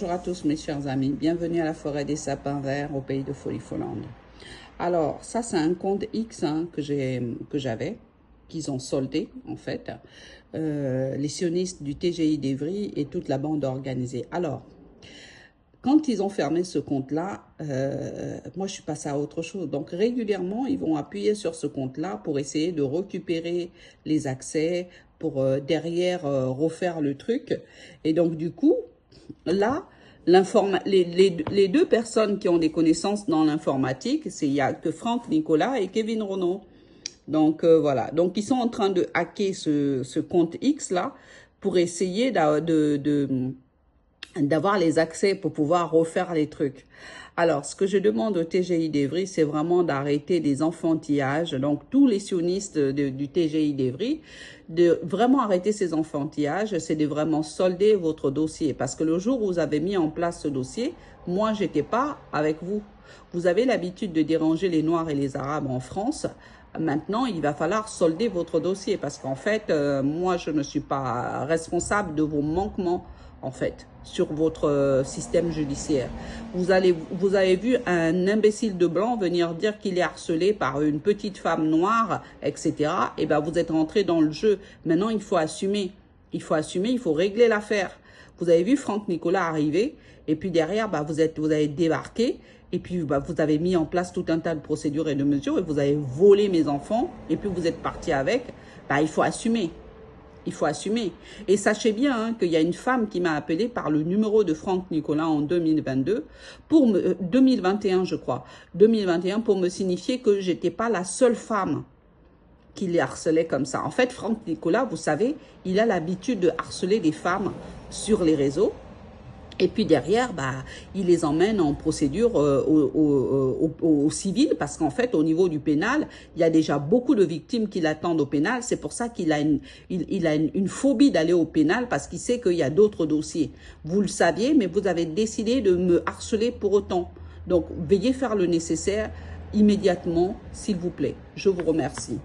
Bonjour à tous mes chers amis, bienvenue à la forêt des sapins verts au pays de Folie Follande. Alors ça c'est un compte X que j'avais, qu'ils ont soldé en fait, les sionistes du TGI d'Evry et toute la bande organisée. Alors quand ils ont fermé ce compte-là, moi je suis passée à autre chose. Donc régulièrement ils vont appuyer sur ce compte-là pour essayer de récupérer les accès, pour derrière refaire le truc. Et donc du coup, là, les deux personnes qui ont des connaissances dans l'informatique, il y a que Franck Nicolas et Kevin Renaud. Donc voilà, donc ils sont en train de hacker ce compte X là pour essayer d'avoir les accès pour pouvoir refaire les trucs. Alors, ce que je demande au TGI d'Evry, c'est vraiment d'arrêter les enfantillages. Donc, tous les sionistes du TGI d'Evry, de vraiment arrêter ces enfantillages, c'est de vraiment solder votre dossier. Parce que le jour où vous avez mis en place ce dossier, moi, j'étais pas avec vous. Vous avez l'habitude de déranger les Noirs et les Arabes en France. Maintenant, il va falloir solder votre dossier. Parce qu'en fait, moi, je ne suis pas responsable de vos manquements en fait, sur votre système judiciaire. Vous avez vu un imbécile de blanc venir dire qu'il est harcelé par une petite femme noire, etc. Et ben vous êtes rentré dans le jeu. Maintenant, il faut assumer. Il faut assumer, il faut régler l'affaire. Vous avez vu Franck Nicolas arriver, et puis derrière, bah, vous avez débarqué, et puis bah, vous avez mis en place tout un tas de procédures et de mesures, et vous avez volé mes enfants, et puis vous êtes parti avec. Bah, il faut assumer. Il faut assumer. Et sachez bien qu'il y a une femme qui m'a appelé par le numéro de Franck Nicolas en 2022, 2021 je crois, 2021 pour me signifier que j'étais pas la seule femme qui les harcelait comme ça. En fait, Franck Nicolas, vous savez, il a l'habitude de harceler des femmes sur les réseaux. Et puis derrière, bah, il les emmène en procédure au civil parce qu'en fait, au niveau du pénal, il y a déjà beaucoup de victimes qui l'attendent au pénal. C'est pour ça qu'il a une phobie d'aller au pénal parce qu'il sait qu'il y a d'autres dossiers. Vous le saviez, mais vous avez décidé de me harceler pour autant. Donc, veuillez faire le nécessaire immédiatement, s'il vous plaît. Je vous remercie.